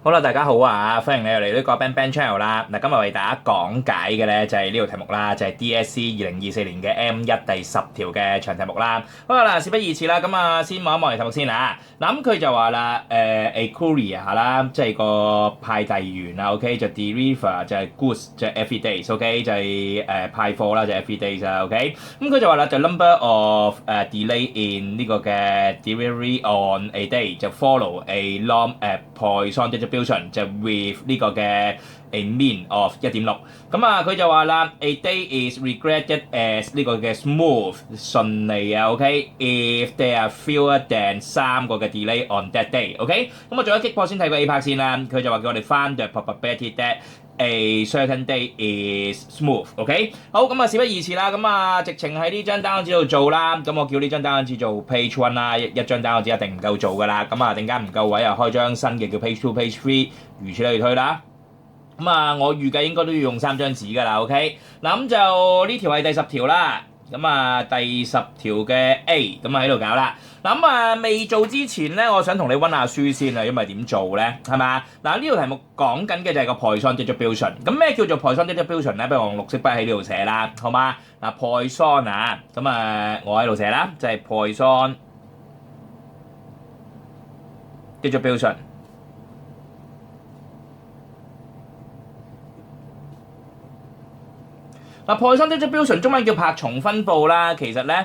好啦，大家好啊！歡迎你嚟呢個 Ben Channel 啦。嗱，今日為大家講解嘅咧就係呢條題目啦，就係 DSE 2024年嘅 M1第10條嘅長題目啦。好啦，嗱，事不宜遲啦，咁啊先望一望嚟題目先啊。嗱，咁佢就話啦，a courier 啦，即係個派遞員啊，OK，就 deliver 就係 goods 就係 every days，OK，就係派貨啦，就係 every days 啊，OK。咁佢就話啦，就 number of delay in 呢個嘅 delivery on a day 就 follow a long Poisson distribution 就 with 呢個嘅 a mean of 1.6。咁啊，佢就話啦，a day is regarded as 呢個嘅 smooth 順利啊，OK。If there are fewer than 3個嘅 delay on that day，OK。咁我做咗擊破先睇個 A part 先啦。佢就話叫我哋翻 the probability that a certain day is smooth，OK。好，咁啊，事不宜遲啦，咁啊，直情喺呢張單子度做啦。咁我叫呢張單子做 page one 啦，一張單子一定唔夠做噶啦。咁啊，突然間唔夠位啊，開張新嘅叫 page two、page three，如此類推啦。咁啊，我預計應該都要用3張紙噶啦，OK。嗱，咁就呢條係第10條啦。咁啊，第10條嘅 A，咁啊喺度搞啦。嗱，咁啊未做之前咧，我想同你温下書先啊，因為點做咧，係嘛？嗱，呢條題目講緊嘅就係個 Poisson distribution。咁咩叫做 Poisson distribution 咧？不如我用綠色筆喺呢度寫啦，好嘛？嗱，Poisson啊，咁啊我喺度寫啦，就係 Poisson distribution。嗱，Poisson distribution 中文叫柏松分佈啦，其實咧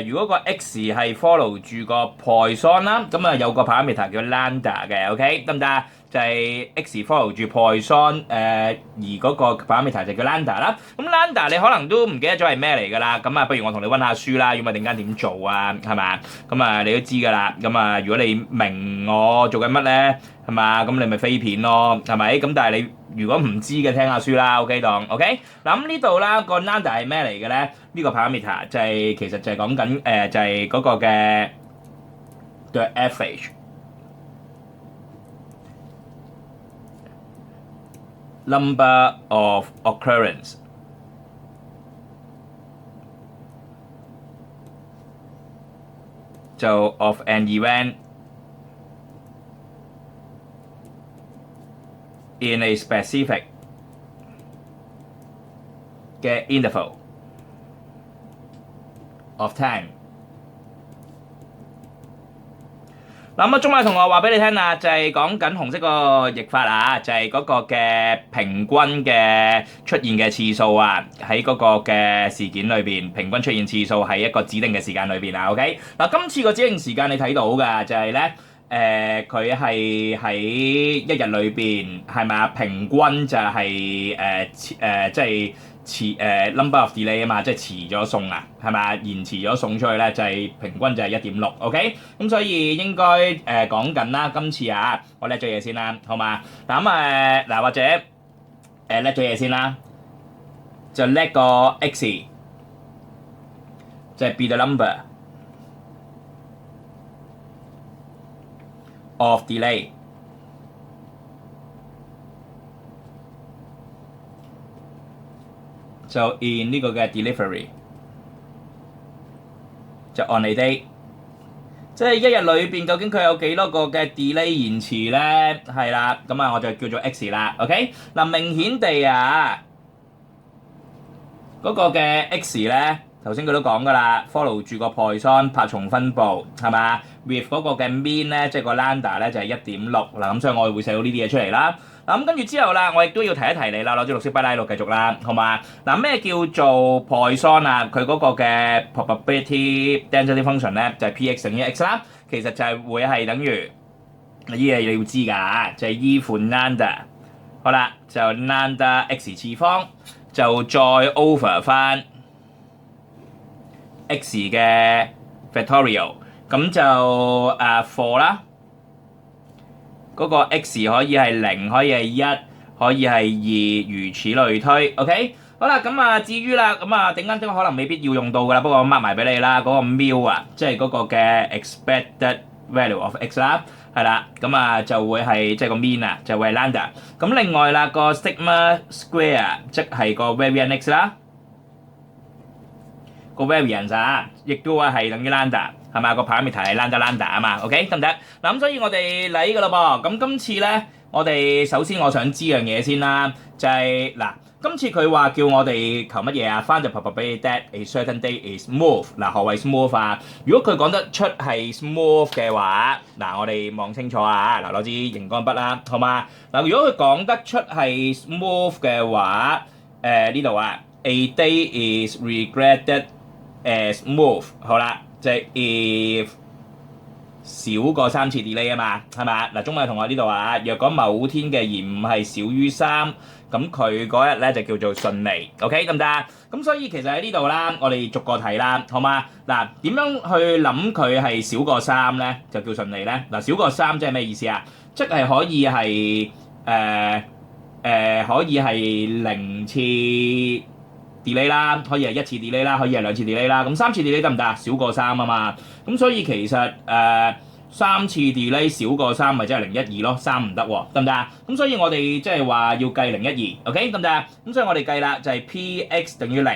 如果個 x 係 follow 住個 Poisson 啦，咁啊有個 parameter 叫 lambda 嘅 ，OK 得唔得？就係 x follow 住 Poisson，而嗰個 parameter 就叫 lambda 啦。咁 lambda 你可能都唔記得咗係咩嚟㗎啦。咁啊，不如我同你温下書啦，要咪陣間點做啊？係嘛？咁啊，你都知㗎啦。咁啊，如果你明我做緊乜咧，係嘛？咁你咪飛片咯，係咪？咁但係你如果唔知嘅，聽下書啦，OK 當 OK。嗱咁呢度啦，個 lambda 係咩嚟嘅咧？呢個 parameter 就係其實就係講緊就係嗰個嘅 the average number of occurrence 就 of an event in a specific 嘅 interval of time。嗱咁啊，中文同學話俾你聽啦，就係講緊紅色個譯法啊，就係嗰個嘅平均嘅出現嘅次數啊，喺嗰個嘅事件裏邊，平均出現次數係一個指定嘅時間裏邊啊。OK，嗱，今次個指定時間你睇到㗎，就係咧佢係喺一日裏邊係咪啊？平均就係即係number of delay 啊嘛，即係遲咗送啊，係咪？延遲咗送出去咧，就係平均就係1.6 ，OK。咁所以應該講緊啦，今次啊，我叻咗嘢先啦，好嘛？嗱咁嗱或者叻咗嘢先啦，就叻個 x，就係 be the number of delay。就 in 呢個嘅 delivery 就 on a day， 即係一日裏邊究竟佢有幾多個嘅 delay 延遲咧？係啦，咁啊我就叫做 x 啦 ，OK。嗱，明顯地啊，嗰個嘅 x 咧，頭先佢都講噶啦 ，follow 住個 Poisson 柏松分佈係嘛 ，with 嗰個嘅 mean 咧，即係個 lambda 咧就係1.6嗱，咁所以我會寫到呢啲嘢出嚟啦。嗱咁跟住之後啦，我亦都要提一提你啦，攞住綠色筆喺度繼續啦，好嘛？嗱，咩叫做 Poisson 啊？佢嗰個嘅 probability density function 咧就係 Px 等於 x 啦，其實就係會係等於呢嘢你要知㗎，就係 E 款 lambda， 好啦，就 lambda x 次方就再 over 翻 x 嘅 factorial， 咁就for 啦。嗰個 x 可以係0，可以係1，可以係2，如此類推。OK， 好啦，咁啊，至於啦，咁啊，陣間可能未必要用到㗎啦，不過我 mark 埋俾你啦。嗰個 mu 啊，即係嗰個嘅 expected value of x 啦，係啦，咁啊就會係即係個 mean 啊，就會係 lambda。咁另外啦，個 sigma square 即係個 variance x 啦，個 variance 啊，亦都係等於 lambda。係嘛？個 parameter 係 lambda 啊嘛，OK 得唔得？嗱咁所以我哋嚟㗎啦噃。咁今次咧我哋首先我想知樣嘢先啦，就係、嗱。今次佢話叫我哋求乜嘢啊？Find the probability that a certain date is smooth。嗱，何謂 smooth 啊？如果佢講得出係 smooth 嘅話，嗱，我哋望清楚啊！嗱，攞支熒光筆啦，好嘛？嗱，如果佢講得出係 smooth 嘅話，呢度啊，a day is regretted as smooth。好啦，即係 if 少過3次 delay 啊嘛，係咪？嗱，中文同學呢度啊，若果某天嘅延誤係少於3，咁佢嗰日咧就叫做順利 ，OK 得唔得啊？咁所以其實喺呢度啦，我哋逐個睇啦，好嘛？嗱，點樣去諗佢係少過3咧，就叫順利咧？嗱，少過3即係咩意思啊？即係可以係可以係0次 delay 啦，可以係1次 delay 啦，可以係2次 delay 啦。咁3次 delay 得唔得啊？少過3啊嘛。咁所以其實3次 delay 少過3咪即係012咯，3唔得喎，得唔得啊？咁所以我哋即係話要計012，OK 得唔得啊？咁所以我哋計啦，就係 Px 等於0。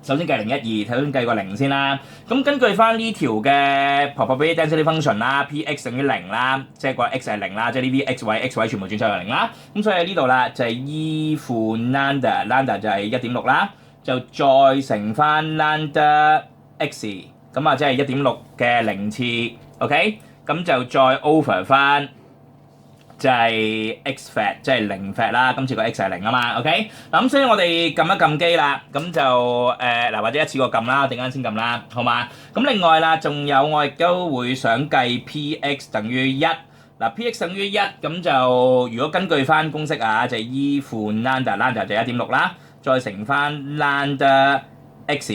首先計012，首先計個0先啦。咁根據翻呢條嘅 probability density function 啦 ，Px 等於0啦，即係個 x 係0啦，即係呢啲 x 位全部轉晒為0啦。咁所以喺呢度啦，就係 E 負 lambda 就係 1.6 啦，就再乘翻 lambda x， 咁啊即係 1.6 嘅0次 ，OK？ 咁就再 over 翻就係 x fat， 即係0 fat 啦。今次個 x 係0啊嘛 ，OK？ 嗱咁所以我哋撳一撳機啦，咁就嗱或者一次過撳啦，陣間先撳啦，好嘛？咁另外啦，仲有我亦都會想計 Px 等於1。嗱 Px 等於1，咁就如果根據翻公式啊，就係 E 負 lambda 就係 1.6 啦，再乘翻 lambda x，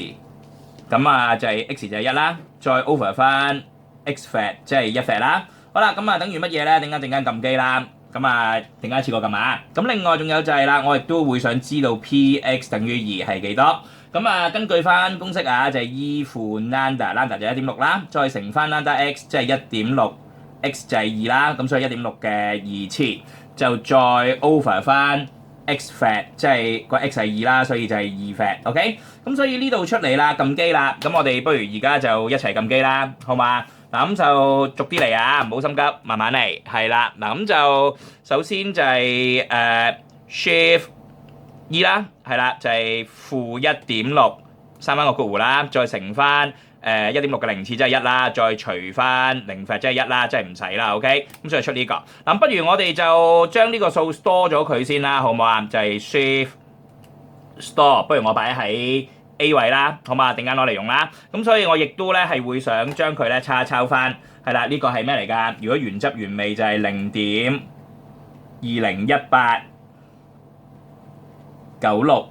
咁啊就係 x 就係1啦，再 over 翻 x fat 即係1 fat 啦。好啦，咁啊等於乜嘢咧？陣間撳機啦，咁啊陣間一次過撳啊。咁另外仲有就係啦，我亦都會想知道 Px 等於2係幾多？咁啊根據翻公式啊，就係 E 負 lambda 就係 1.6 啦，再乘翻 lambda x 即係 1.6。x 就係2啦，咁所以 1.6 嘅2次就再 over 翻 x fat， 即係個 x 係2啦，所以就係2 fat，OK？ 咁所以呢度出嚟啦，撳機啦，咁我哋不如而家就一齊撳機啦，好嘛？嗱咁就逐啲嚟啊，唔好心急，慢慢嚟，係啦，嗱咁就首先就係shift 2啦，係啦，就係負 1.6， 三翻個括弧啦，再乘翻1.6 嘅0次即係1啦，再除翻0 fat 即係1啦，即係唔使啦 ，OK？ 咁所以出呢個。嗱，不如我哋就將呢個數 store 咗佢先啦，好唔好啊？就係 shift store， 不如我擺喺 A 位啦，好嘛？陣間攞嚟用啦。咁所以我亦都咧係會想將佢咧抄翻，係啦，呢個係咩嚟㗎？如果原汁原味就係0.201896。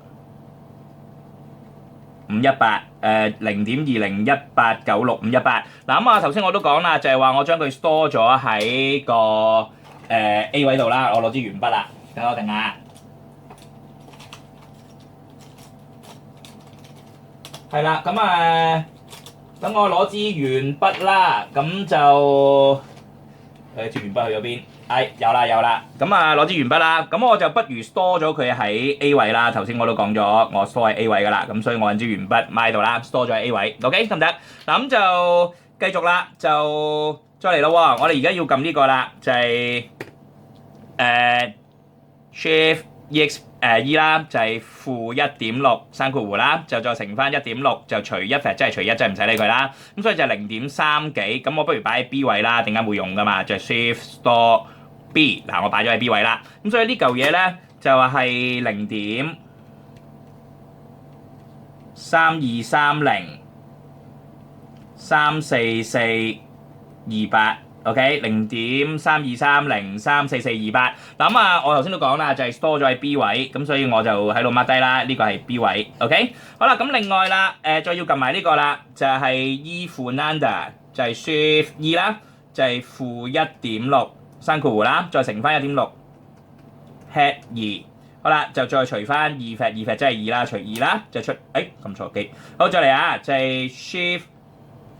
518 0.201896518。嗱咁啊，頭先我都講啦，就係話我將佢 store 咗喺個A 位度啦。我攞支鉛筆啦，等我定下。係啦，咁等我攞支鉛筆啦，咁就支鉛筆去咗邊？有啦，咁啊攞支鉛筆啦，咁我就不如 store 咗佢喺 A 位啦。頭先我都講咗，我 store 喺 A 位噶啦，咁所以我揾支鉛筆埋喺度啦 ，store 咗喺 A 位 ，OK 得唔得？嗱咁就繼續啦，就再嚟咯喎，我哋而家要撳呢個啦，就係Shift EX E 啦，就係負 1.6 閂括弧啦，就再乘翻 1.6 就除1 fat， 即係除1，即係唔使理佢啦。咁所以就 0.3 幾，咁我不如擺喺 B 位啦，點解會用噶嘛？就係 Shift Store B， 嗱我擺咗喺 B 位啦。咁所以呢嚿嘢咧就係 0.3230344428。OK， 0.3230344428。嗱咁啊，我頭先都講啦，就係 store 咗喺 B 位，咁所以我就喺度 mark 低啦。呢個係 B 位 ，OK。好啦，咁另外啦，再要撳埋呢個啦，就係 E 負 lambda， 就係 shift E 啦，就係負 1.6 閂括弧啦，再乘翻 1.6 head 2。好啦，就再除翻2 fat 即係2啦，除2啦，就出撳錯機。好，再嚟啊，就係 shift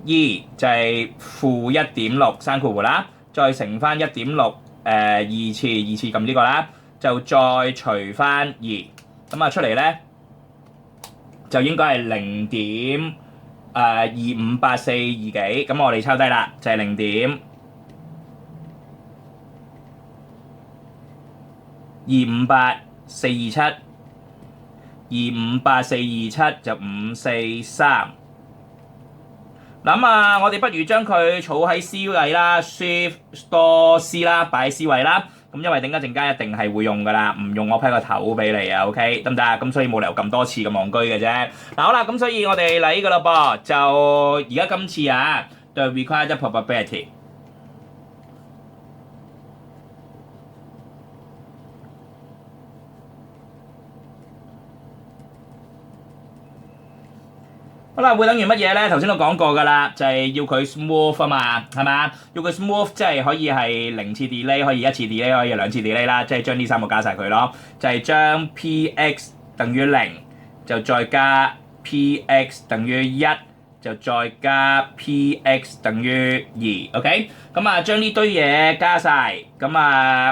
E 就係負 1.6 閂括弧啦，再乘翻 1.6 二次撳呢個啦，就再除翻2，咁啊出嚟咧就應該係 0.25842幾，咁我哋抄低啦，就係258,427，258,427就543。咁我哋不如將佢儲喺 C 位啦 ，Shift Store C 啦，擺喺 C 位啦。咁因為陣間一定係會用噶啦，唔用我批個頭俾你啊 ，OK 得唔得啊？咁所以冇理由咁多次咁戇居嘅啫。嗱好啦，咁所以我哋嚟噶啦噃，就而家今次the required probability。好啦，會等於乜嘢咧？頭先都講過㗎啦，就係要佢 smooth 啊嘛，係嘛？要佢 smooth 即係可以係0次 delay，可以1次 delay，可以2次 delay 啦，即係將呢3個加晒佢咯。就係將 px 等於0，就再加 px 等於1，就再加 px 等於2。OK， 咁將呢堆嘢加晒，咁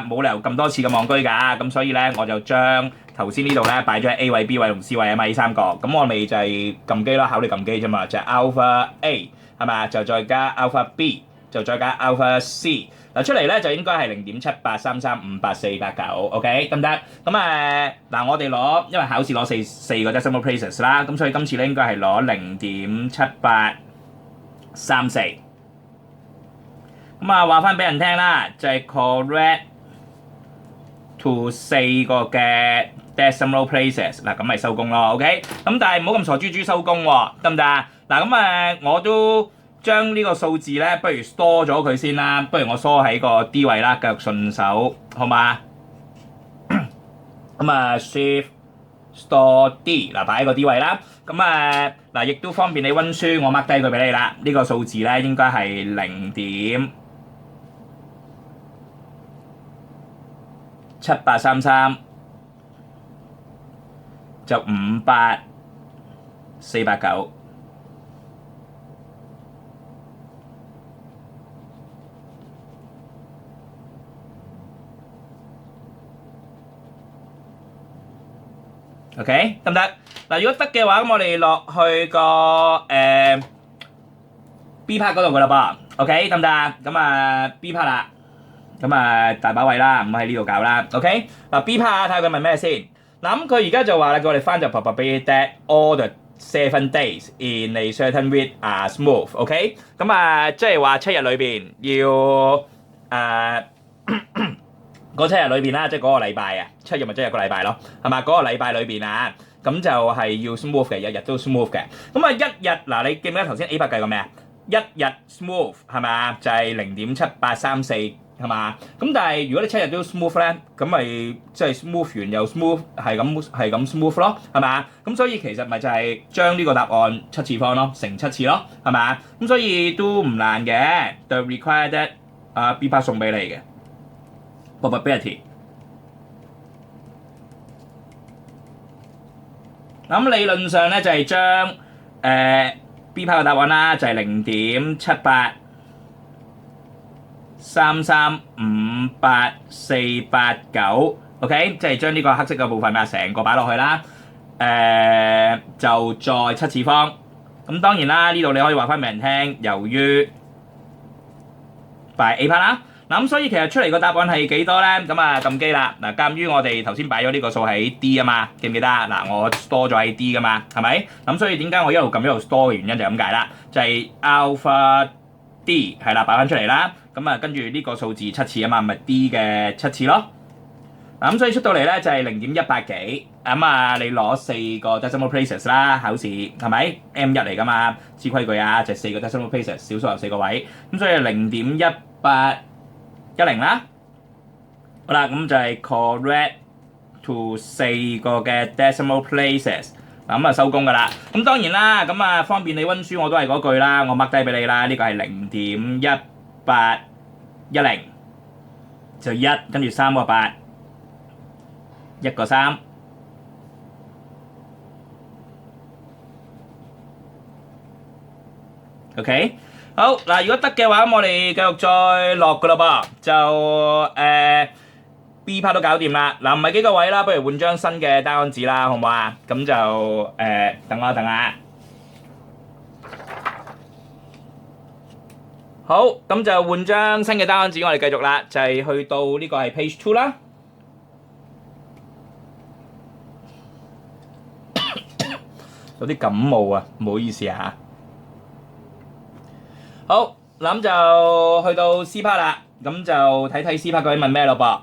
冇理由咁多次咁戇居㗎，咁所以咧我就將頭先呢度咧擺咗喺 A 位、B 位同 C 位啊嘛，呢3個，咁我咪就係撳機啦，考你撳機啫嘛，就係 alpha A 係嘛，就再加 alpha B， 就再加 alpha C， 嗱出嚟咧就應該係0.783358489，OK 得唔得？咁我哋攞，因為考試攞四個 decimal places 啦，咁所以今次咧應該係攞0.7834。咁話翻俾人聽啦，就係 correct to 4個嘅 decimal places， 嗱咁咪收工咯 ，OK？ 咁但係唔好咁傻豬豬收工喎，得唔得啊？嗱咁我都將呢個數字咧，不如 store 咗佢先啦，不如我 store 喺個 D 位啦，繼續順手，好嘛？咁Shift Store D， 嗱擺喺個 D 位啦，咁嗱亦都方便你温書，我 mark 低佢俾你啦。呢個數字咧應該係0.7833就58489。OK 得唔得？嗱，如果得嘅話，咁我哋落去個B part 嗰度噶啦噃。OK 得唔得啊？咁B part 啦，咁大把位啦，唔喺呢度搞啦。OK 嗱 B part 睇下佢問咩先。嗱咁佢而家就話啦，叫我哋翻就 probability that all the 7 days in a certain week are smooth。OK 咁即係話7日裏邊要嗰7日裏邊啦，即係嗰個禮拜7日咪即係一個禮拜咯，係嘛？嗰個禮拜裏邊咁就係要 smooth 嘅，日日都 smooth 嘅。咁一日嗱，你記唔記得頭先 A 拍計過咩啊？一日 smooth 係咪？就係0.7834係嘛？咁但係如果你7日都 smooth 咧，咁咪即係 smooth 完又 smooth， 係咁 smooth 咯，係嘛？咁所以其實咪就係將呢個答案7次方咯，乘7次咯，係嘛？咁所以都唔難嘅。The required B part 送俾你嘅。probability 咁理論上咧就係將B part 嘅答案啦，就係0.783358489 OK， 即係將呢個黑色嘅部分成個擺落去啦，就再7次方。咁當然啦，呢度你可以話翻俾人聽，由於擺 A part 啦。嗱咁所以其實出嚟個答案係幾多咧？咁撳機啦。嗱，鑑於我哋頭先擺咗呢個數喺 D 啊嘛，記唔記得啊？嗱，我 store 咗喺 D 噶嘛，係咪？咁所以點解我一路撳一路 store 嘅原因就係咁解啦，就係 alpha D 係啦，擺翻出嚟啦。咁跟住呢個數字7次啊嘛，咪 D 嘅7次咯。嗱咁所以出到嚟咧就係0.180幾。咁你攞4個 decimal places 啦，考試係咪 M1 嚟噶嘛？知規矩啊，就係4個 decimal places， 小數有4個位。咁所以0.1810啦，好啦，咁就係 correct to 4個嘅 decimal places， 嗱咁收工噶啦。咁當然啦，咁方便你温書，我都係嗰句啦，我 mark 低俾你啦。呢個係0.1810，就1跟住3個8，一個3。OK。好嗱，如果得嘅話，咁我哋繼續再落噶啦噃，就B part 都搞掂啦。嗱，唔係幾個位啦，不如換張新嘅單張紙啦，好唔好啊？咁就等我一等啊。好，咁就換張新嘅單張紙，我哋繼續啦，就係去到呢個係 page 2啦。有啲感冒啊，唔好意思啊。好，咁就去到 C part 啦，咁就睇睇 C part 究竟問咩咯噃。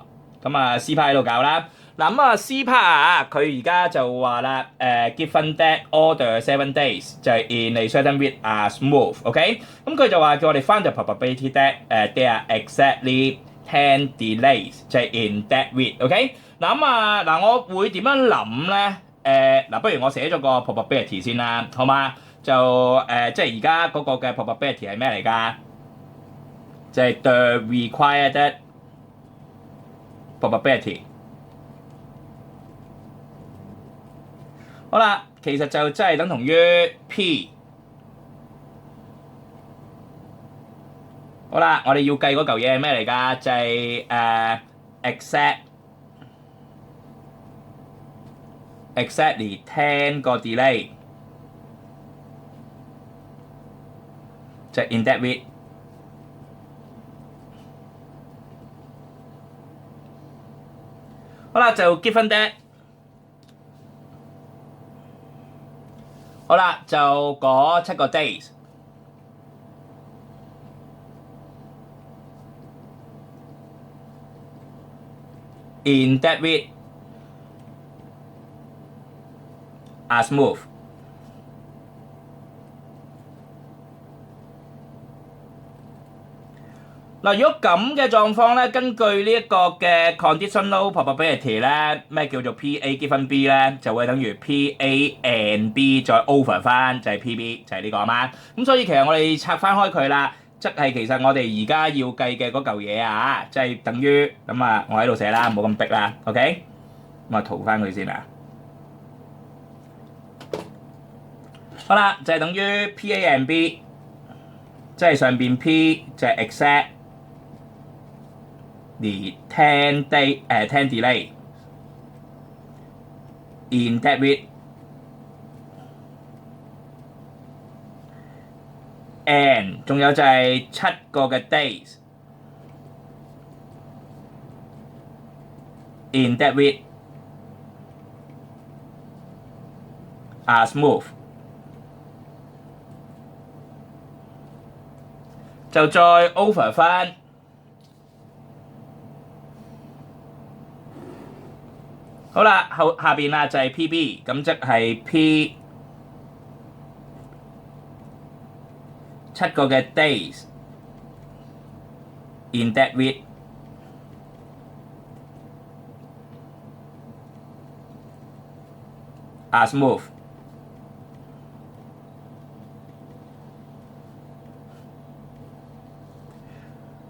咁啊 C part 喺度搞啦。嗱咁啊 C part 啊，佢而家就話啦，given that order 7 days 就係 in a certain week are smooth，OK？咁佢就話叫我哋 find the probability that there are exactly 10 delays 就係 in that week，OK？嗱咁啊嗱，我會點樣諗咧？嗱，不如我寫咗個 probability 先啦，好嘛？就即係而家嗰個嘅 probability 係咩嚟㗎？就係 the required probability。好啦，其實就真係等同於 P。好啦，我哋要計嗰嚿嘢係咩嚟㗎？就係exactly 10個 delay， 就係 in that week。好啦，就 given that。好啦，就嗰7個 days。In that week are smooth。嗱，如果咁嘅狀況咧，根據呢一個嘅 conditional probability 咧，咩叫做 P.A. given B 咧，就會等於 P.A. and B 再 over 翻，就係 P.B. 就係呢個啊嘛。咁所以其實我哋拆翻開佢啦，即係其實我哋而家要計嘅嗰嚿嘢啊，即係等於咁啊，我喺度寫啦，唔好咁逼啦 ，OK？ 咁啊，塗翻佢先啊。好啦，就係等於 P.A. and B， 即係上邊 P 就係 exact。10 delay in that week and 仲有就係7個嘅 days in that week are smooth， 就再 over 翻。好啦，下邊啦就係 P.B， 咁即係 P 7個嘅 days in that week are smooth。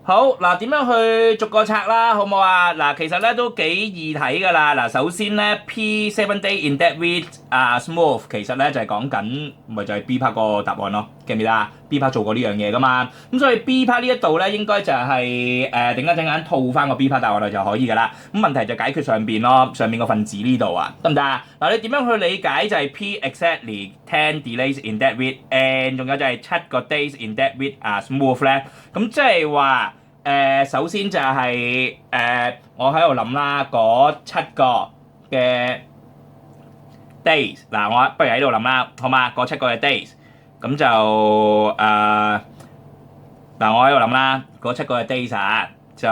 好嗱，點樣去逐個拆啦，好唔好啊？嗱，其實咧都幾易睇㗎啦。嗱，首先咧 P 7 day in that week smooth， 其實咧就係講緊，咪就係 B part 個答案咯，記唔記得啊 ？B part 做過呢樣嘢㗎嘛，咁所以 B part 呢一度咧應該就係陣間套翻個 B part 答案就可以㗎啦。咁問題就解決上邊咯，上面個分子呢度啊，得唔得啊？嗱，你點樣去理解就係 P exactly 10 delays in that week，and 仲有就係7個 days in that week smooth 咧？咁即係話首先就係我喺度諗啦，嗰7個嘅 days， 嗱我不如喺度諗啦，好嘛？嗰7個嘅 days， 咁就嗱我喺度諗啦，嗰7個嘅 days 啊，就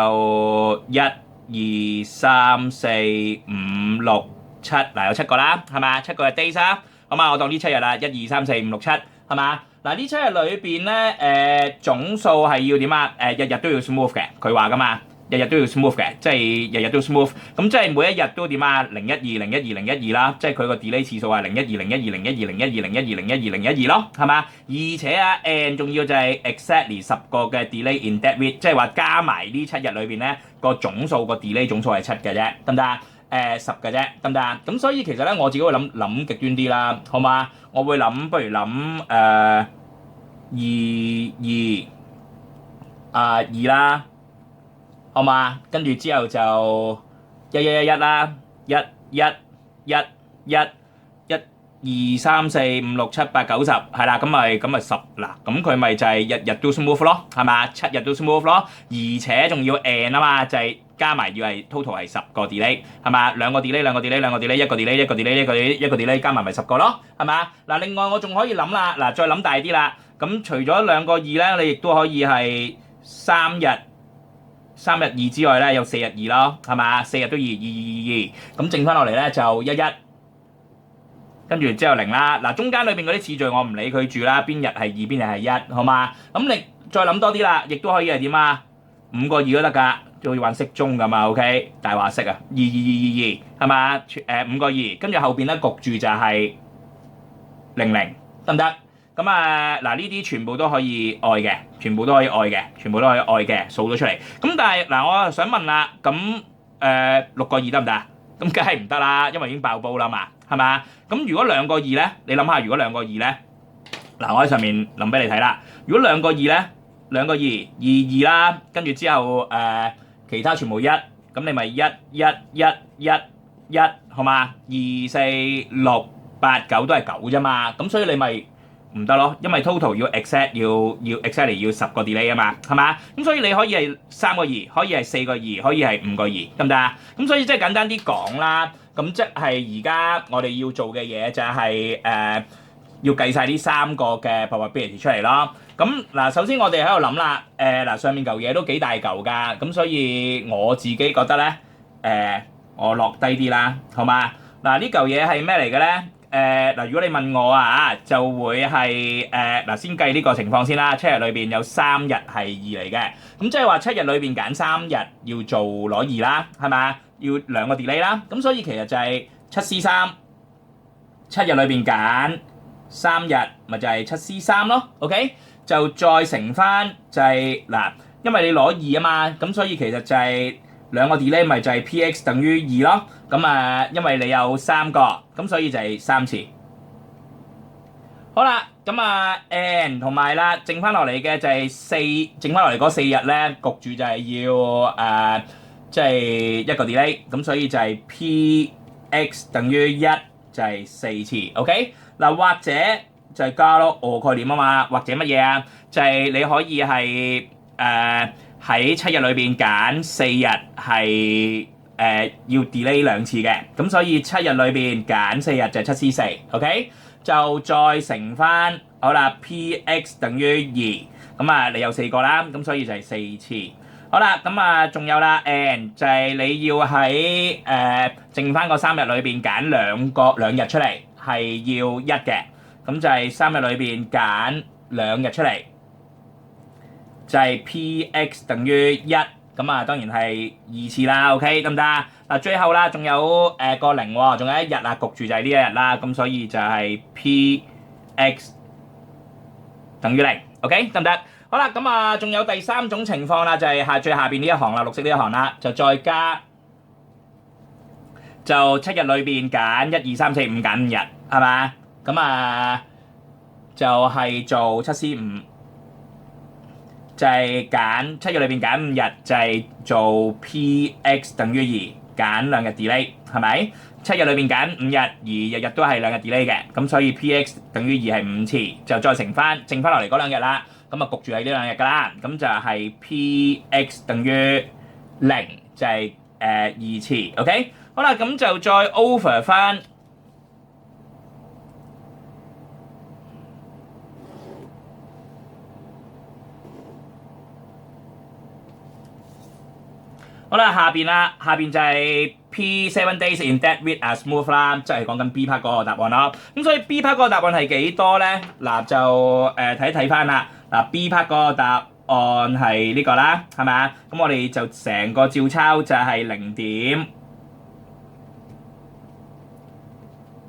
1、2、3、4、5、6、7，嗱有7個啦，係嘛？7個嘅 days 啊，好嘛？我當呢7日啦，1、2、3、4、5、6、7，係嘛？嗱呢7日裏邊咧，總數係要點啊？日日都要 smooth 嘅，佢話噶嘛，日日都要 smooth 嘅，即係日日都 smooth。咁即係每一日都點啊？012、012、012啦，即係佢個 delay 次數係012、012、012、012、012、012、012咯，係嘛？而且啊，and 仲要就係 exactly 10個嘅 delay in that week，即係話加埋呢7日裏邊咧個總數個 delay 總數係7嘅啫，得唔得啊？10嘅啫，得唔得啊？咁所以其實咧，我自己會諗極端啲啦，好嘛？我會諗，不如諗2啦，好嘛？跟住之後就1111啦，1、1、1、1、1、2、3、4、5、6、7、8、9、10，係啦，咁咪10嗱，咁佢咪就係日日都 smooth 咯，係嘛？7日都 smooth 咯，而且仲要 and 啊嘛，就係加埋要係 total 係10個 delay 係嘛？兩個 delay 兩個 delay 兩個 delay 一個 delay 一個 delay 一個 delay 一個 delay 加埋咪10個咯，係嘛？嗱，另外我仲可以諗啦，嗱再諗大啲啦，咁除咗兩個2咧，你亦都可以係3日2之外咧，有4日2咯，係嘛？4日都2，咁剩翻落嚟咧就11，跟住之後0啦。嗱，中間裏邊嗰啲次序我唔理佢住啦，邊日係2，邊日係1，好嘛？咁你再諗多啲啦，亦都可以係點啊？5個2都得㗎，好似玩骰盅咁啊 ，OK？ 大話骰啊，2，係嘛？5個2，跟住後邊咧焗住就係00，得唔得？咁啊，嗱呢啲全部都可以愛嘅，全部都可以愛嘅，數咗出嚟。咁但係嗱，我想問啦，咁6個2得唔得啊？咁梗係唔得啦，因為已經爆煲啦嘛，係嘛？咁如果2個2咧，你諗下，如果2個2咧，嗱我喺上面諗俾你睇啦。如果2個2咧，2個2 2啦，跟住之後其他全部1，咁你咪1，好嘛？2、4、6、8、9都係9啫嘛，咁所以你咪唔得咯，因為 total 要 exactly 要10個 delay 啊嘛，係嘛？咁所以你可以係3個2，可以係4個2，可以係5個2，得唔得啊？咁所以即係簡單啲講啦，咁即係而家我哋要做嘅嘢就係要計晒呢3個嘅 probability 出嚟咯。咁嗱，首先我哋喺度諗啦，嗱上面嚿嘢都幾大嚿㗎，咁所以我自己覺得咧，我落低啲啦，好嘛？嗱呢嚿嘢係咩嚟嘅咧？嗱，如果你問我啊，就會係嗱，先計呢個情況先啦。7日裏邊有3日係2嚟嘅，咁即係話7日裏邊揀3日要做攞2啦，係咪？要2個 delay 啦，咁所以其實就係7C3， 7日裏邊揀3日，咪就係7C3咯 ，OK？ 就再乘翻就係嗱，因為你攞2啊嘛，咁所以其實就係2個 delay 咪就係 px 等於2咯。咁啊，因為你有3個，咁所以就係3次。好啦，咁啊 n 同埋啦，剩翻落嚟嘅就係剩翻落嚟嗰4日咧，焗住就係要即係1個 delay， 咁所以就係 px 等於1，就係4次。OK？ 嗱，或者就係加咯，概念啊嘛，或者乜嘢啊？就係你可以係喺7日裏邊揀4日係要 delay 2次嘅，咁所以7日裏邊揀4日就係7C4，OK？ 就再乘翻，好啦 ，px 等於2，咁啊你有4個啦，咁所以就係4次。好啦，咁啊仲有啦 ，n 就係你要喺剩翻個3日裏邊揀2日出嚟，係要1嘅，咁就係3日裏邊揀2日出嚟，就係 px 等於1。咁啊，當然係2次啦 ，OK 得唔得？嗱，最後啦，仲有個0喎，仲有1日啊，焗住就係呢一日啦，咁所以就係 px 等於0，OK 得唔得？好啦，咁啊，仲有第3種情況啦，就係最下邊呢一行啦，綠色呢一行啦，就再加就7日裏邊揀1、2、3、4、5揀5日，係嘛？咁啊，就係做7C5。就係揀7日裏邊揀5日，就係做 px 等於2，揀2日 delay， 係咪？7日裏邊揀5日，而日日都係2日 delay 嘅，咁所以 px 等於2係5次，就再乘翻，剩翻落嚟嗰2日啦，咁啊焗住係呢2日㗎啦，咁就係 px 等於0，就係2次 ，OK？ 好啦，咁就再 over 翻。好啦，下邊就係 P7 days in that week are smooth 啦，即係講緊 B part 嗰個答案咯。咁所以 B part 嗰個答案係幾多咧？嗱就睇翻啦。嗱 B part 嗰個答案係呢個啦，係咪啊？咁我哋就成個照抄就係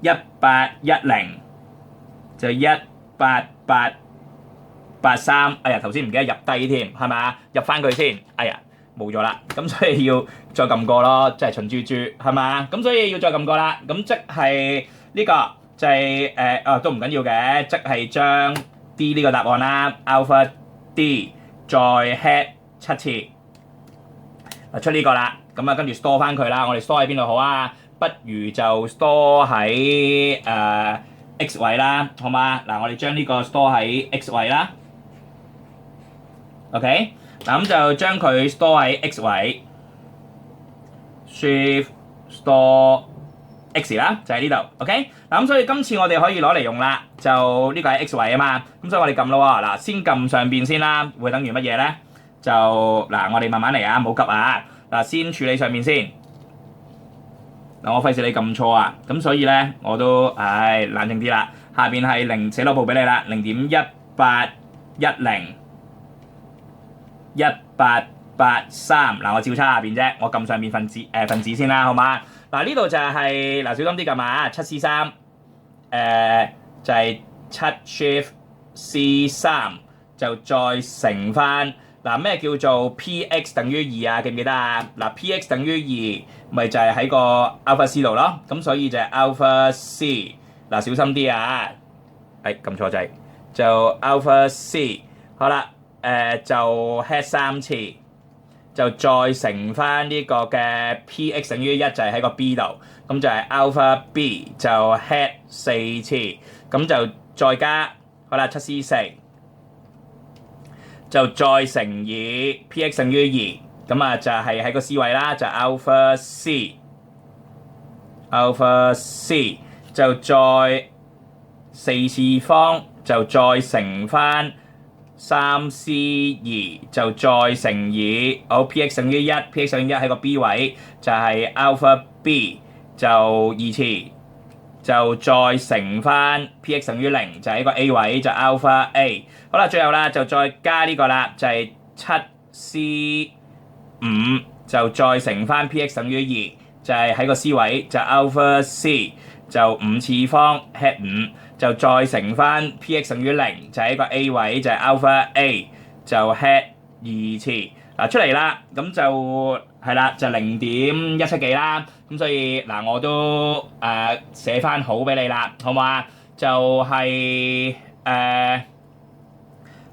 0.1810，就18883。哎呀，頭先唔記得入低添，係咪啊？入翻佢先，哎呀〜冇咗啦，咁所以要再撳過咯，即係蠢豬豬係嘛？咁所以要再撳過啦，咁即係呢個就係都唔緊要嘅，即係將 D 呢個答案啦 ，alpha D 再 head 7次，出呢個啦，咁啊跟住 store 翻佢啦，我哋 store 喺邊度好啊？不如就 store 喺X 位啦，好嘛？嗱，我哋將呢個 store 喺 X 位啦 ，OK。嗱咁就將佢 store 喺 X 位， Shift Store X 啦，就喺呢度 ，OK。嗱咁所以今次我哋可以攞嚟用啦，就呢個係 X 位啊嘛，咁所以我哋撳咯喎，嗱先撳上邊先啦，會等於乜嘢咧？就嗱我哋慢慢嚟啊，冇急啊，嗱先處理上面先。嗱我費事你撳錯啊，咁所以咧我都冷靜啲啦。下邊係零寫落部俾你啦，0.18101883。嗱我照抄下邊啫，我撳上邊份子先啦，好嘛？嗱呢度就係嗱小心啲撳啊，7C3就係7 Shift C3 就再乘翻嗱咩叫做 PX 等於2啊？記唔記得啊？嗱 PX 等於2咪就係喺個 Alpha C 度咯，咁所以就係 Alpha C。嗱小心啲啊！撳錯掣，就 Alpha C 好啦，就 head 3次，就再乘翻呢個嘅 PX 等於1就係喺個 B 度，咁就係 Alpha B 就 head 4次，咁就再加好啦7C4，就再乘以 PX 等於2，咁啊就係喺個 C 位啦，就 Alpha C 就再4次方，就再乘翻3C2，就再乘以PX 等於1，PX 等於1喺個 B 位就係 Alpha B 就2次，就再乘翻 PX 等於0就喺個 A 位就 Alpha A。好啦，最後啦就再加呢個啦，就係 7C5 就再乘翻 PX 等於2就係喺個 C 位就 Alpha C 就5次方 head 5。就再乘翻 PX 等於0就喺個 A 位就係 Alpha A 就 head 2次嗱出嚟啦，咁就係啦，就0.17幾啦，咁所以嗱我都寫翻好俾你啦，好嘛？就係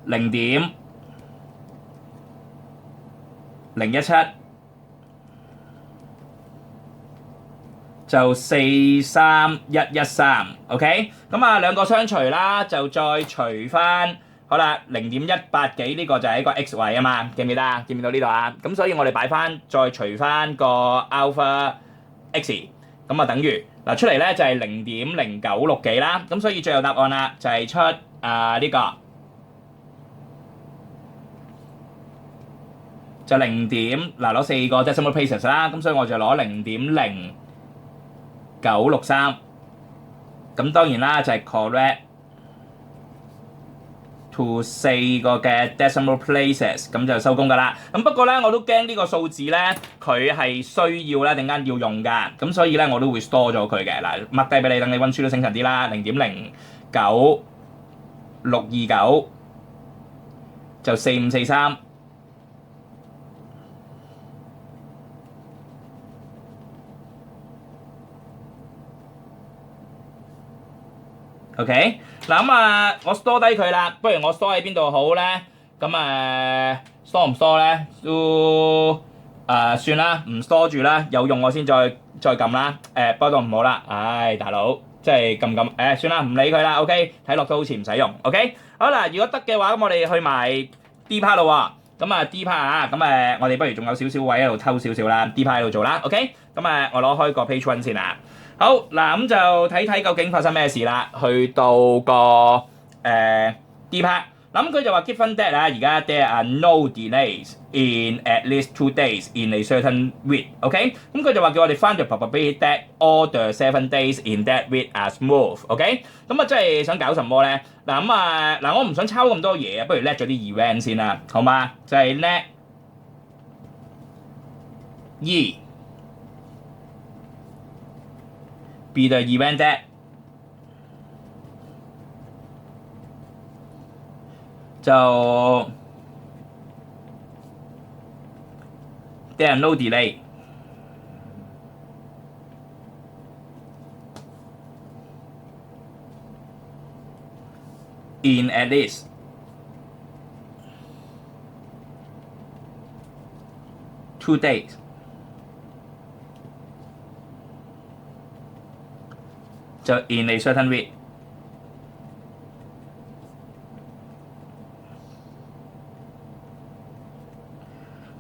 0.017。就43113 ，OK， 咁啊兩個相除啦，就再除翻，好啦，0.18幾呢個就係一個 X 位啊嘛，記唔記得啊？見唔見到呢度啊？咁所以我哋擺翻再除翻個 Alpha X， 咁啊等於嗱出嚟咧就係0.096幾啦，咁所以最後答案啦就係出呢個就0點嗱攞4個 decimal places 啦，咁所以我就攞0.0963，咁當然啦就係 correct to 4個嘅 decimal places， 咁就收工㗎啦。咁不過咧我都驚呢個數字咧佢係需要咧陣間要用㗎，咁所以咧我都會 store 咗佢嘅。嗱，mark 低俾你，等你溫書都醒神啲啦。0.09629就4543。OK， 嗱我 store 低佢啦，不如我 store 喺邊度好咧？咁store 唔 store 咧？都算啦，唔 store 住啦，有用我先再撳啦。不過唔好啦，大佬，即係撳算啦，唔理佢啦。OK， 睇落都好似唔使用。OK， 好啦，如果得嘅話，咁我哋去埋 D part 咯喎。咁D part 啊，咁我哋不如仲有少少位喺度抽少少啦 ，D part 喺度做啦。OK， 咁我攞開個 page one 先啊。好嗱，咁就睇睇究竟發生咩事啦。去到個D part，咁佢就話 given that 而家 there are no delays in at least 2 days in a certain week，OK？ 咁佢就話叫我哋 find the probability that all the 7 days in that week are smooth，OK？ 咁即係想搞什麼咧？嗱我唔想抄咁多嘢啊，不如叻咗啲 event 先啦，好嘛？就係叻 be the event that 就 there are no delay in at least 2 days。就 in a certain week。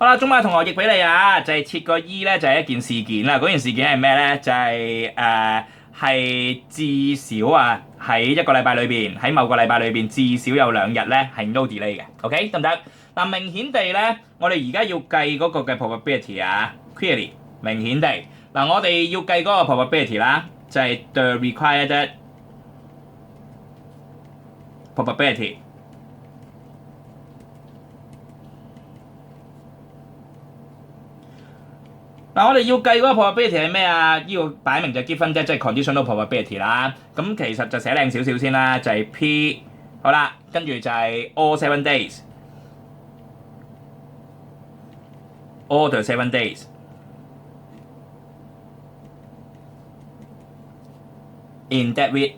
好啦，中文同學譯俾你啊，就係、設個 E 咧，就係、一件事件啦。嗰件事件係咩咧？就係、至少啊，喺一個禮拜裏邊，喺某個禮拜裏邊，至少有2日咧係 no delay 嘅。OK 得唔得？嗱，明顯地咧，我哋而家要計嗰個嘅 probability 啊 ，clearly 明顯地嗱，我哋要計嗰個 probability 啦，就係 the required probability。嗱，我哋要計嗰個 probability 係咩啊？呢個擺明就 given 啫，即係 conditional probability 啦。咁其實就寫靚少少先啦，就係 P 好啦，跟住就係 all 7 days，all the 7 days in that week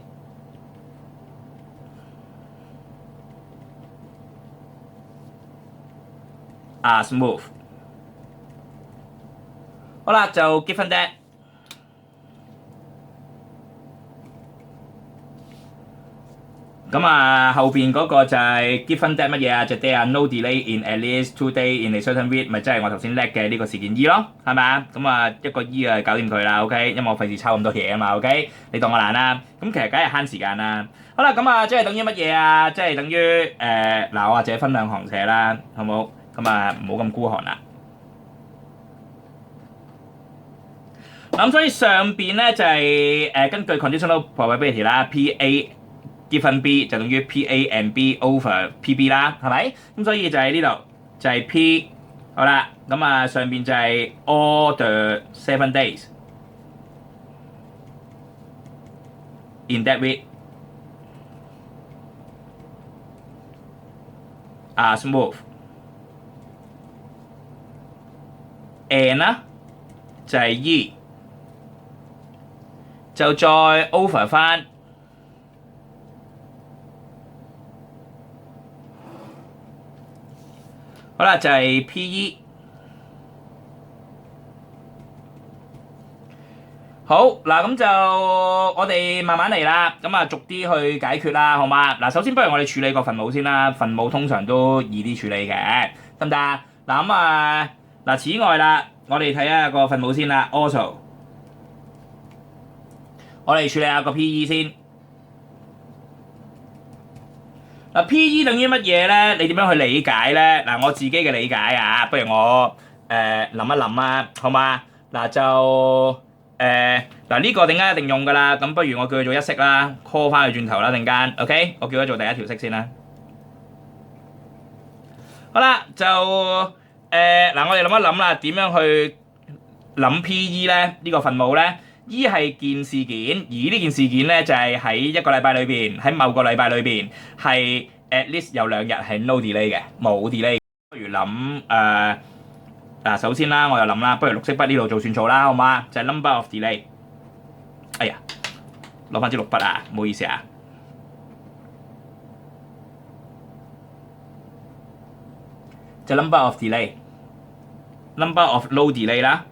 are smooth。好啦，就 given that。咁啊，後邊嗰個就係 given that 乜嘢啊？就 there are no delay in at least 2 days in a certain week，咪即係我頭先叻嘅呢個事件 E 咯，係咪啊？咁啊，一個 E 啊，搞掂佢啦 ，OK，因為我費事抄咁多嘢啊嘛 ，OK，你當我懶啦。咁其實梗係慳時間啦。好啦，咁啊，即係等於乜嘢啊？即係等於嗱，我或者分2行寫啦，好冇？咁啊，唔好咁孤寒啦。咁所以上邊咧就係根據 conditional probability 啦 ，P.A. given B 就等於 P.A. and B over P.B 啦，係咪？咁所以就喺呢度就係 P 好啦，咁啊上邊就係 all the 7 days in that week are smooth and 啦就係 E。就再 over 翻，好啦，就係 P.E。好嗱，咁就我哋慢慢嚟啦，咁啊逐啲去解決啦，好嘛？嗱，首先不如我哋處理個分母先啦，分母通常都易啲處理嘅，得唔得啊？嗱咁啊，嗱此外啦，我哋睇下個分母先啦 ，also。我哋處理下個 P.E 先。嗱 P.E 等於乜嘢咧？你點樣去理解咧？嗱我自己嘅理解啊，不如我諗一諗啊，好嘛？嗱就嗱呢個點解一定用㗎啦？咁不如我叫佢做一式啦 ，call 翻佢轉頭啦，陣間 OK，我叫佢做第一條式先啦。好啦，就嗱我哋諗一諗啦，點樣去諗 P.E 咧？呢個分母咧？E 係件事件，而呢件事件咧就係喺一個禮拜裏邊，喺某個禮拜裏邊係 at least 有2日係 no delay 嘅，冇 delay。不如諗嗱，首先啦，我又諗啦，不如綠色筆呢度做算數啦，好嘛？就係 number of delay。哎呀，攞翻支綠筆啊，唔好意思啊。就 number of delay，number of no delay 啦。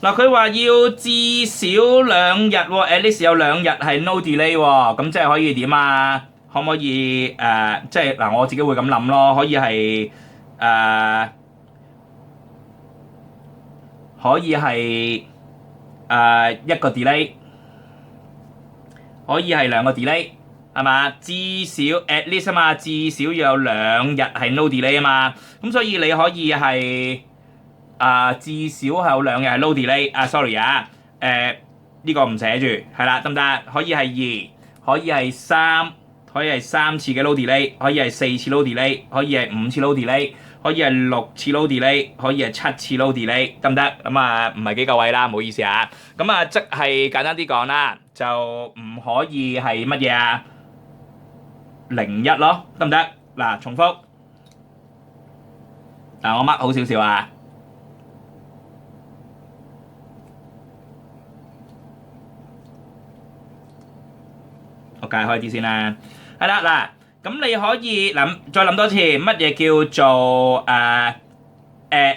嗱，佢話要至少2日喎 ，at least 有2日係 no delay 喎，咁即係可以點啊？可唔可以即係嗱，我自己會咁諗咯，可以係可以係1個 delay，可以係2個 delay，係嘛？至少 at least 啊嘛，至少要有2日係 no delay 啊嘛，咁所以你可以係。至少係有2日係 no delay。sorry 啊，呢個唔寫住，係啦，得唔得？可以係2，可以係3，可以係3次嘅 no delay，可以係4次 no delay，可以係5次 no delay，可以係6次 no delay，可以係7次 no delay，得唔得？咁啊，唔係幾夠位啦，唔好意思啊。咁啊，即係簡單啲講啦，就唔可以係乜嘢啊？01咯，得唔得？嗱，重複。嗱，我 mark 好少少啊。我解開啲先啦，係啦嗱，咁你可以再諗多次，乜嘢叫做at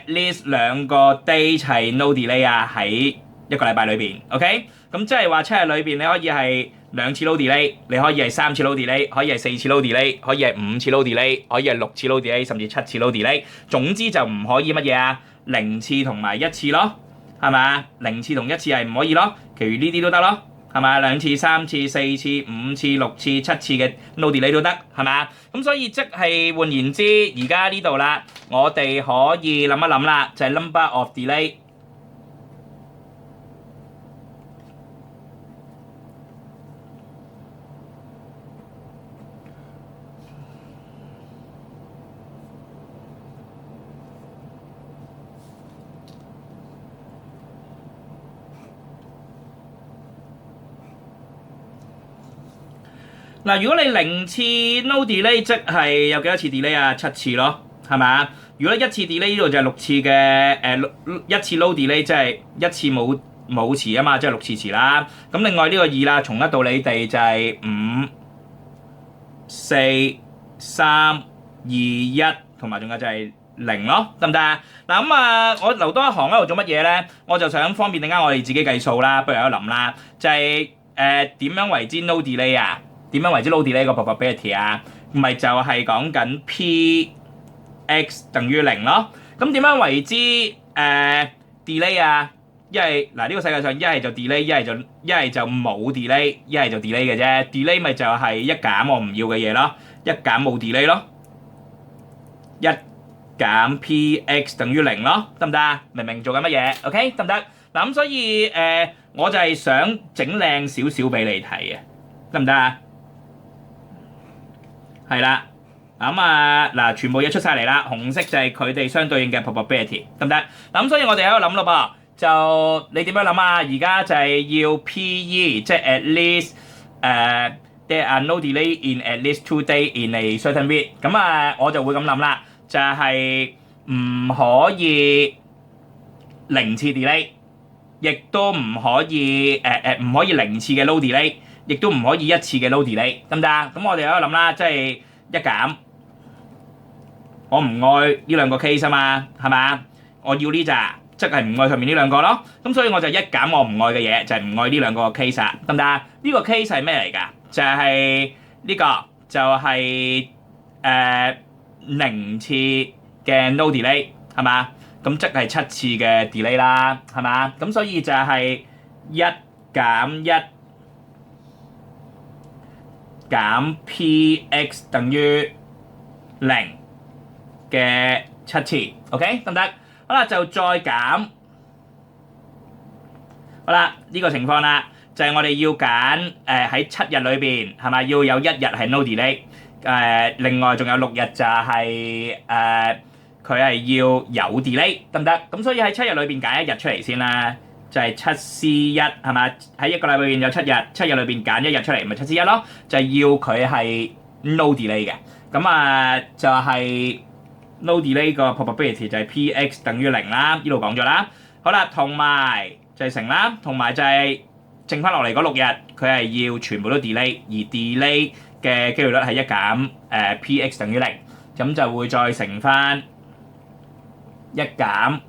least 2個 day 係 no delay 啊？喺一個禮拜裏邊 ，OK？ 咁即係話7日裏邊你可以係2次 no delay， 你可以係3次 no delay， 可以係4次 no delay， 可以係5次 no delay， 可以係6次 no delay， 甚至7次 no delay。總之就唔可以乜嘢啊？0次同埋1次咯，係咪？0次同1次係唔可以咯，其餘呢啲都得咯。係咪2次、3次、4次、5次、6次、7次嘅 no delay 都得，係咪？咁所以即係換言之，而家呢度啦，我哋可以諗一諗啦，就係 number of delay。嗱，如果你0次 no delay， 即係有幾多次 delay 啊？7次咯，係咪啊？如果1次 delay 呢度就係6次嘅1次 no delay， 即係1次冇遲啊嘛，即係6次遲啦。咁另外呢個2啦，從一到你哋就係5、4、3、2、1，同埋仲有就係0咯，得唔得啊？嗱咁啊，我留多一行喺度做乜嘢咧？我就想方便陣間我哋自己計數啦，不如喺度諗啦，就係點樣為之 no delay 啊？點樣為之 no delay 個 probability 啊？唔係就係講緊 p(x) 等於0咯。咁點樣為之delay 啊？一係嗱，呢個世界上一係就 delay， 一係就冇 delay， 一係就 delay 嘅啫。delay 咪就係一減我唔要嘅嘢咯，一減冇 delay 咯，一減 p(x) 等於0咯，得唔得啊？明明做緊乜嘢 ？OK 得唔得？嗱咁所以我就係想整靚少少俾你睇嘅，得唔得啊？係啦，咁嗱，全部嘢出晒嚟啦，紅色就係佢哋相對應嘅 probability， 得唔得？咁所以我哋喺度諗咯噃，就你點樣諗啊？而家就係要 PE， 即係 at least there are no delay in at least 2 days in a certain week。咁我就會咁諗啦，就係唔可以0次 delay， 亦都唔可以唔可以0次嘅 no delay。亦都唔可以1次嘅 no delay， 得唔得啊？咁我哋喺度諗啦，即係一減，我唔愛呢兩個 case 啊嘛，係咪？我要呢扎，即係唔愛上面呢兩個咯。咁所以我就一減我唔愛嘅嘢，就係唔愛呢兩個 case 啊，得唔得啊？呢個 case 係咩嚟㗎？就係呢個，就係0次嘅 no delay， 係嘛？咁即係7次嘅 delay 啦，係嘛？咁所以就係1減1。減 p(x) 等於0嘅7次 ，OK 得唔得？好啦，就再減。好啦，呢個情況啦，就係我哋要揀喺7日裏邊係咪要有1日係 no delay？另外仲有6日就係佢係要有 delay， 得唔得？咁所以喺7日裏邊揀1日出嚟先啦。就係7C1係咪？喺一個禮拜入邊有7日，7日裏邊揀1日出嚟，咪7C1咯。就係要佢係 no delay 嘅。咁就係 no delay 個 probability 就係 p(x) 等於0啦。呢度講咗啦。好啦，同埋就係乘啦，同埋就係剩翻落嚟嗰6日，佢係要全部都 delay， 而 delay 嘅機會率係1減p(x) 等於0，咁就會再乘翻1減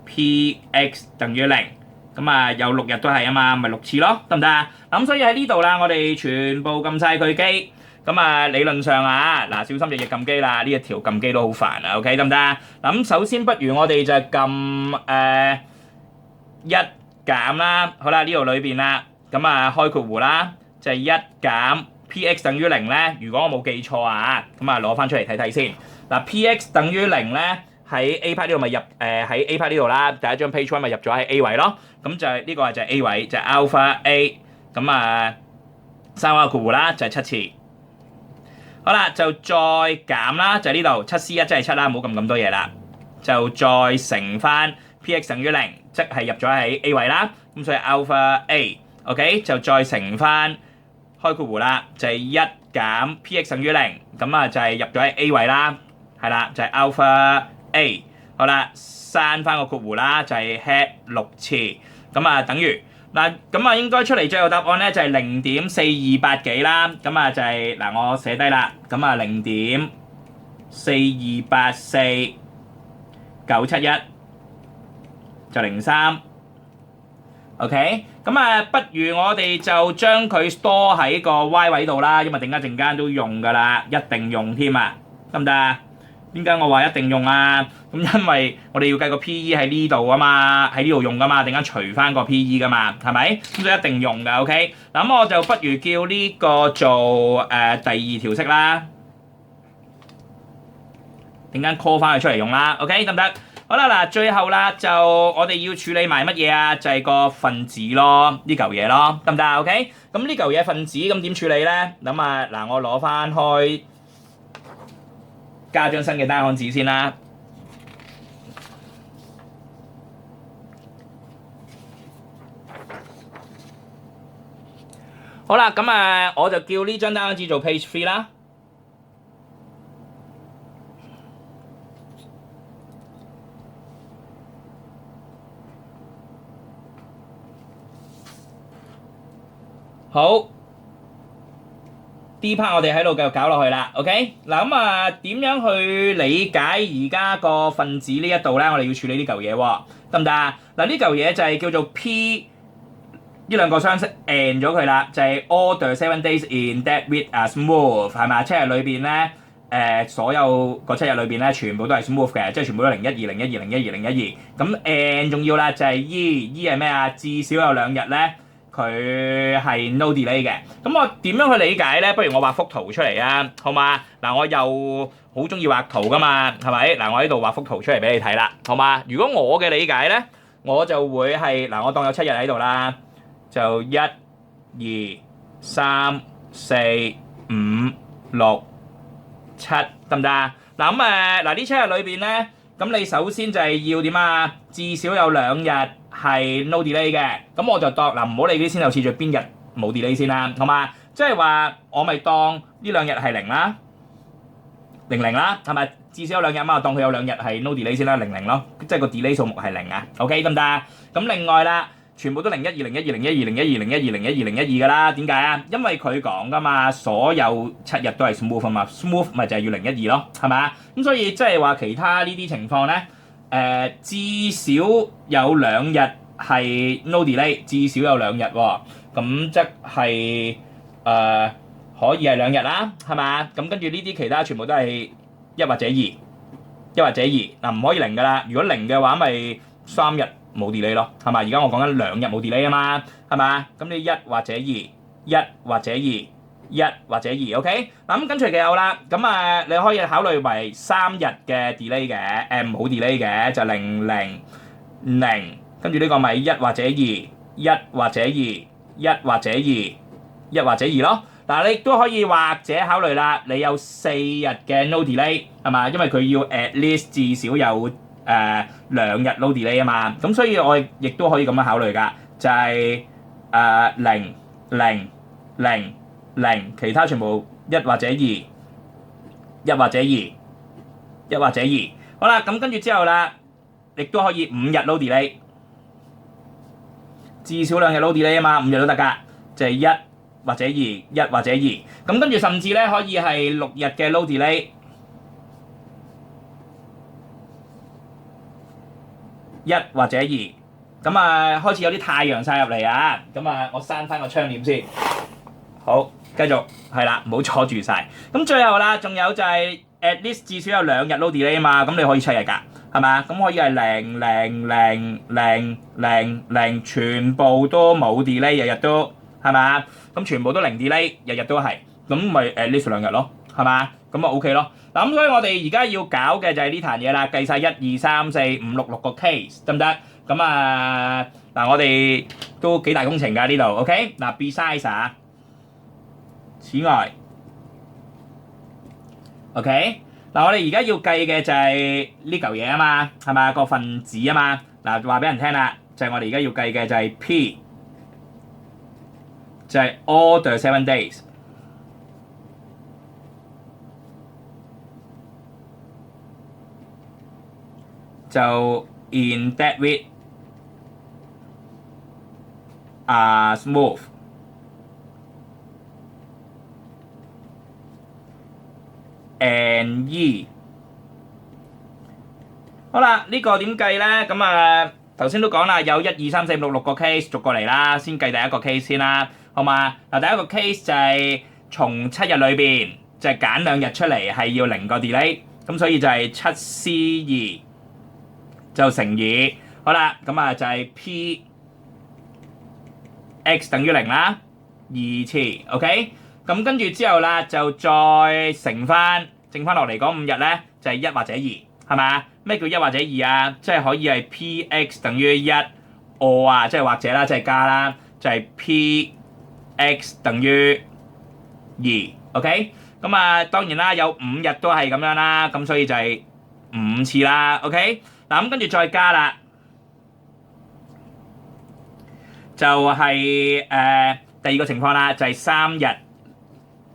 p(x) 等於0。咁有6日都係啊嘛，咪6次咯，得唔得啊？咁所以喺呢度啦，我哋全部撳晒佢機。咁理論上嗱，小心隻嘢撳機啦，呢一條撳機都好煩啊。OK 得唔得啊？咁首先不如我哋就撳1減啦。好啦，呢度裏邊啦，咁開括弧啦，就係1減 p(x) 等於0咧。如果我冇記錯咁攞翻出嚟睇睇先。嗱 p(x) 等於0咧。喺 A part 呢度咪入喺 A part 呢度啦，第一張 page one 咪入咗喺 A 位咯，咁就係呢個就係 A 位，就係 alpha A， 咁三個括弧啦，就係7次。好啦，就再減啦，就係呢度7C1即係7啦，唔好撳咁多嘢啦，就再乘翻 P(x) 等於0，即係入咗喺 A 位啦，咁所以 alpha A，OK， 就再乘翻開括弧啦，就係1減 P(x) 等於0，咁就係入咗喺 A 位啦，係啦，就係 alpha A， 好啦，刪翻個括弧啦，就係 head 6次，咁等於嗱，咁啊應該出嚟最後答案咧就係0.428幾啦。咁啊就係、嗱我寫低啦。咁啊0.4284971就03。OK，咁啊，不如我哋就將佢 store 喺個 Y 位度啦，因為陣間都用噶啦，一定用添啊，得唔得啊？點解我話一定用啊？咁因為我哋要計個 PE 喺呢度啊嘛，喺呢度用噶嘛，陣間除翻個 PE 噶嘛，係咪？咁所以一定用噶 ，OK。嗱咁我就不如叫呢個做第二條式啦，陣間 call 翻佢出嚟用啦 ，OK 得唔得？好啦，嗱，最後啦，就我哋要處理埋乜嘢啊？就係個分子咯，呢嚿嘢咯，得唔得啊 ？OK，咁呢嚿嘢分子咁點處理咧？咁啊，嗱，我攞翻開加張新嘅單行紙先啦。好啦，咁啊，我就叫呢張單行紙做 page 3啦。好 ，D part 我哋喺度繼續搞落去啦 ，OK？ 嗱咁啊，點樣去理解而家個分子呢一度咧？我哋要處理呢嚿嘢喎，得唔得啊？嗱，呢嚿嘢就係叫做 P 呢兩個雙式 and 咗佢啦，就係 all the 7 days in that week are smooth， 係咪？7日裏邊咧，所有個7日裏邊咧，全部都係 smooth 嘅，即係全部都01、02、01、02、012。咁 and 仲要啦，就係 E 係咩啊？至少有2日咧。佢係 no delay 嘅，咁我點樣去理解咧？不如我畫幅圖出嚟啊，好嘛？嗱，我又好中意畫圖噶嘛，係咪？嗱，我喺度畫幅圖出嚟俾你睇啦，好嘛？如果我嘅理解咧，我就會係嗱，我當有7日喺度啦，就1、2、3、4、5、6、7，得唔得啊？嗱咁嗱呢7日裏邊咧，咁你首先就係要點啊？至少有2日係 no delay 嘅，咁我就當嗱唔好理啲先後次序邊日冇 delay 先啦，好嘛？即係話我咪當呢2日係0啦，00啦，係咪？至少有2日嘛，當佢有2日係 no delay 先啦，00咯，即係個 delay 數目係0啊 ，OK 得唔得啊？咁另外啦，全部都01、02、01、02、01、02、01、02、01、02噶啦，點解啊？因為佢講噶嘛，所有7日都係 smooth 啊嘛 ，smooth 咪就係要01、02咯，係咪？咁所以即係話其他呢啲情況咧。至少有2日係 no delay， 至少有2日喎，咁即係可以係2日啦，係嘛？咁跟住呢啲其他全部都係1或者2，1或者2，嗱唔可以0噶啦，如果0嘅話咪3日冇 delay 咯，係嘛？而家我講緊2日冇 delay 啊嘛，係嘛？咁你1或者2，1或者2。1或者2 ，OK？ 嗱咁跟隨其後啦，咁你可以考慮為3日嘅 delay 嘅，冇 delay 嘅就0、0、0，跟住呢個咪1或者2、1或者2、1或者2、1或者2咯。嗱，你亦都可以或者考慮啦，你有4日嘅 no delay 係嘛？因為佢要 at least 至少有2日 no delay 啊嘛，咁所以我亦都可以咁樣考慮㗎，就係0、0、0。0，其他全部1或者2，1或者2，1或者2。好啦，咁跟住之後啦，亦都可以5日 no delay， 至少2日 no delay 啊嘛，5日都得㗎，就係1或者2，1或者2。咁跟住甚至咧可以係6日嘅 no delay， 1或者2。咁開始有啲太陽曬入嚟啊，咁我閂翻個窗簾先。好，繼續係啦，唔好阻住晒。咁最後啦，仲有就係 at least 至少有2日 no delay 啊嘛，咁你可以7日㗎，係嘛？咁可以係0、0、0、0、0、0，全部都冇 delay， 日日都係嘛？咁全部都0 delay， 日日都係，咁咪 at least 2日咯，係嘛？咁咪 OK 咯。嗱咁所以我哋而家要搞嘅就係呢壇嘢啦，計晒1、2、3、4、5、6個 case 得唔得？咁嗱我哋都幾大工程㗎呢度 ，OK？嗱 besides 啊。此外 ，OK， 嗱我哋而家要計嘅就係呢嚿嘢啊嘛，係咪個分子啊嘛？嗱話俾人聽啦，就係我哋而家要計嘅就係 P， 就係 all the 7 days， 就 in that week smooth and E。好啦，呢個點計咧？咁頭先都講啦，有1、2、3、4、5、6個 case 逐個嚟啦，先計第一個 case 先啦，好嘛？嗱，第一個 case 就係從7日裏邊就係揀2日出嚟係要0個 delay， 咁所以就係7C2就乘以，好啦，咁就係 P(x) 等於0啦，2次 ，OK？ 咁跟住之後啦，就再乘翻，剩翻落嚟嗰5日咧就係1或者2，係咪？咩叫1或者2啊？即係可以係 P(x) 等於1 or 即係或者啦，即係加啦，就係 P(x) 等於2 ，OK？ 咁當然啦，有5日都係咁樣啦，咁所以就係5次啦 ，OK？ 嗱，咁跟住再加啦，就係第二個情況啦，就係3日，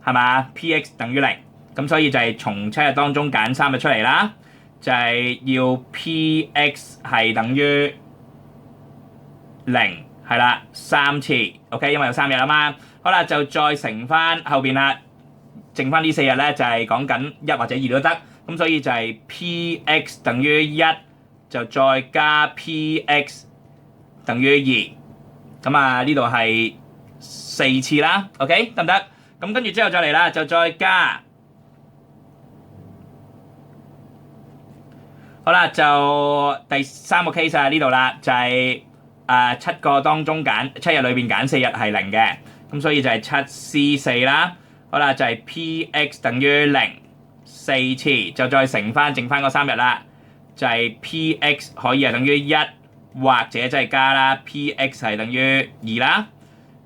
係嘛 ？P(x) 等於0，咁所以就係從7日當中揀3日出嚟啦。就係要 P(x) 係等於0，係啦，3次 ，OK， 因為有3日啊嘛。好啦，就再乘翻後邊啦，剩翻呢4日咧就係講緊1或者2都得，咁所以就係 P(x) 等於1，就再加 P(x) 等於2，咁呢度係4次啦 ，OK， 得唔得？咁跟住之後再嚟啦，就再加。好啦，就第3個 case 呢度啦，就係7個當中7日裏邊揀4日係0嘅，咁所以就係7C4啦。好啦，就係 P(x) 等於0 4次，就再乘翻剩翻嗰3日啦，就係 P(x) 可以係等於1，或者即係加啦 ，P(x) 係等於2啦，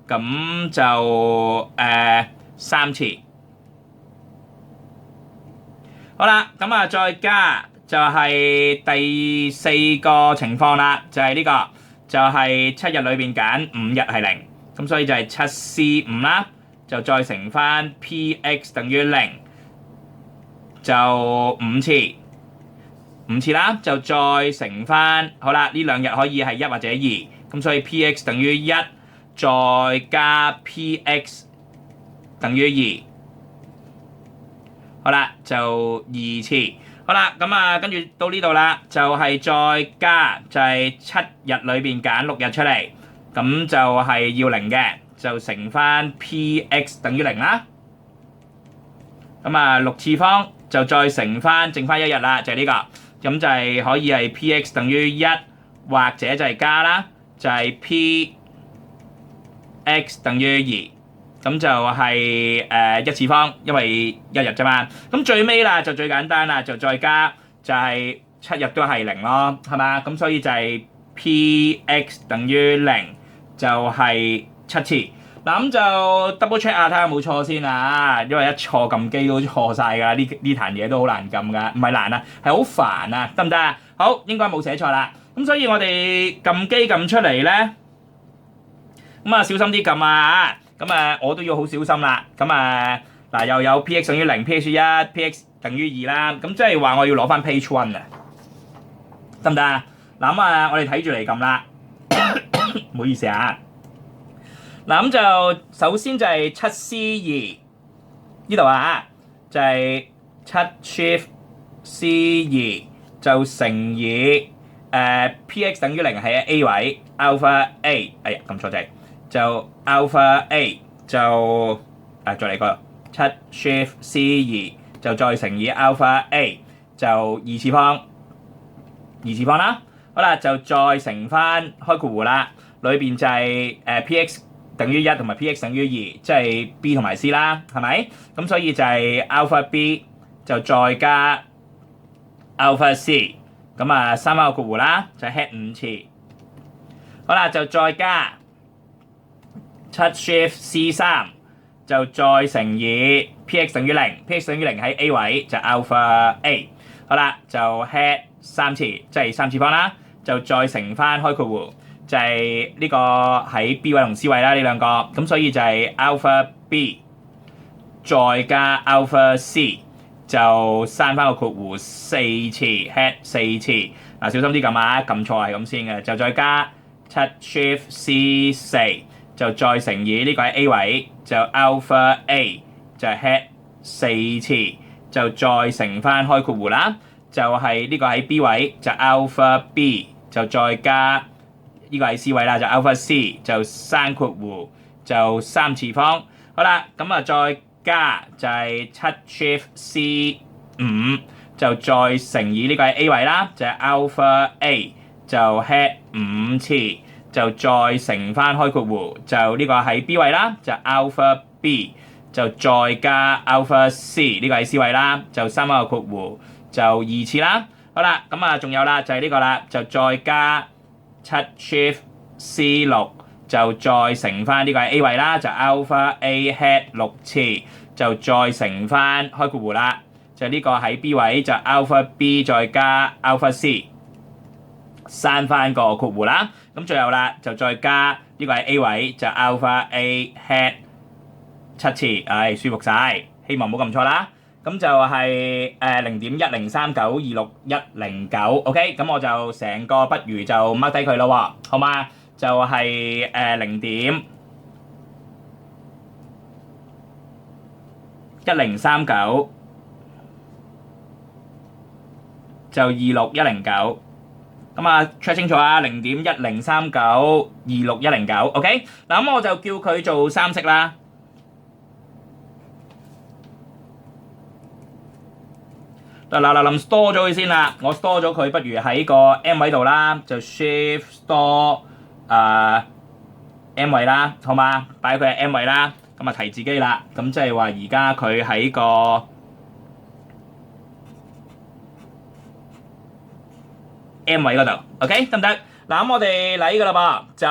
咁就3次。好啦，咁再加。就係第4個情況啦，就係呢個，就係7日裏邊揀5日係0，咁所以就係7C5啦，就再乘翻 P(x) 等於0，就5次啦，就再乘翻，好啦，呢2日可以係1或者2，咁所以 P(x) 等於1，再加 P(x) 等於2，好啦，就2次。好啦，咁跟住到呢度啦，就係再加，就係7日裏邊揀6日出嚟，咁就係要0嘅，就乘翻 P(x) 等於0啦。咁6次方就再乘翻，剩翻1日啦，就係呢個，咁就係可以係 P(x) 等於1，或者就係加啦，就係 P(x) 等於2。咁就係1次方，因為1日啫嘛。咁最尾啦就最簡單啦，就再加就係7日都係0咯，係嘛？咁所以就係 P(x) 等於0，就係7次。嗱咁就 double check 下睇下有冇錯先啊，因為一錯撳機都錯晒㗎，呢壇嘢都好難撳㗎，唔係難啊，係好煩啊，得唔得啊？好，應該冇寫錯啦。咁所以我哋撳機撳出嚟咧，咁小心啲撳啊！咁我都要好小心啦。咁嗱又有 P(x) 等於0 ，pH 1 ，pH 等於2啦。咁即係話我要攞翻 page 1啊，得唔得啊？嗱咁我哋睇住嚟撳啦，唔好意思啊。嗱咁就首先就係 7C2 呢度就係7 Shift(C2) 就乘以P(x) 等於0係 A 位 alpha A， 哎呀撳錯掣。就 alpha A 就再嚟個7 Shift C2 就再乘以 alpha A 就2次方啦。好啦，就再乘翻開括弧啦，裏邊就係P(x) 等於1同埋 P(x) 等於2，即係 B 同埋 C 啦，係咪？咁所以就係 alpha B 就再加 alpha C， 咁3翻個括弧啦，就 head 5次。好啦，就再加7 Shift C3 就再乘以 P(x) 等於0，pH 等於0喺 A 位就 alpha A。好啦，就 head 3次，即係3次方啦，就再乘翻開括弧，就係呢個喺 B 位同 C 位啦，呢兩個，咁所以就係 alpha B 再加 alpha C 就刪翻個括弧4次 head 4次。小心啲撳啊，撳錯係咁先嘅，就再加7 Shift C4。就再乘以呢個喺 A 位就 alpha A 就係 head 4次，就再乘翻開括弧啦，就係呢個喺 B 位就 alpha B 就再加呢個喺 C 位啦，就 alpha C 就閂括弧就3次方。好啦，咁啊再加就係7 shift C 5就再乘以呢個喺 A 位啦，就係 alpha A 就 head 5次，就再乘翻開括弧就呢個喺 B 位啦，就 alpha B 就再加 alpha C 呢個喺 C 位啦，就3個括弧就2次啦。好啦，咁啊仲有啦，就係呢個啦，就再加7 shift C 6就再乘翻呢個喺 A 位啦，就 alpha A head 6次，就再乘翻開括弧啦，就呢個喺 B 位就 alpha B 再加 alpha C 刪翻個括弧啦。咁最後啦，就再加呢個喺 A 位就 alpha A head 7次，舒服晒，希望冇撳錯啦。咁就係0.10392610 ，OK， 咁我就成個不如就 mark 低佢咯喎，好嘛？就係0.1039就26109。咁啊 check 清楚啊，0.10392610，OK， 嗱咁我就叫佢做3式啦。嗱store 咗佢先啦，我 store 咗佢，不如喺個 M 位度啦，就 shift store M 位啦，好嘛？擺佢喺 M 位啦，咁啊提自己啦，咁即係話而家佢喺個 M 位嗰度 ，OK 得唔得？嗱咁我哋嚟㗎啦噃，就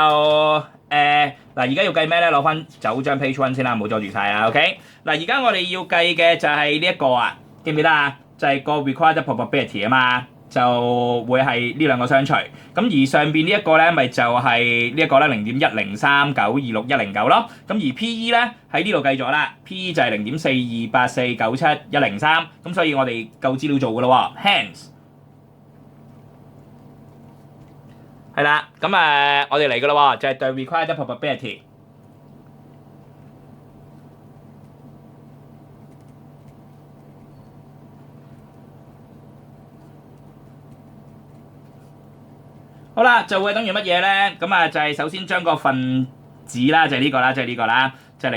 嗱而家要計咩咧？攞翻9張 page one 先啦，唔好阻住晒啊 ，OK。嗱而家我哋要計嘅就係呢一個啊，記唔記得啊？就係個 required probability 啊嘛，就會係呢兩個相除。咁而上邊呢一個咧，咪就係呢一個咧0.10392610咯。咁而 PE 咧喺呢度計咗啦 ，PE 就係0.428497103。咁所以我哋夠資料做㗎咯喎 ，hence 係啦。咁我哋嚟㗎咯喎，就係對 required probability。好啦，就會等於乜嘢咧？咁啊，就係首先將個分子啦，就係呢個啦，就係呢個啦，就係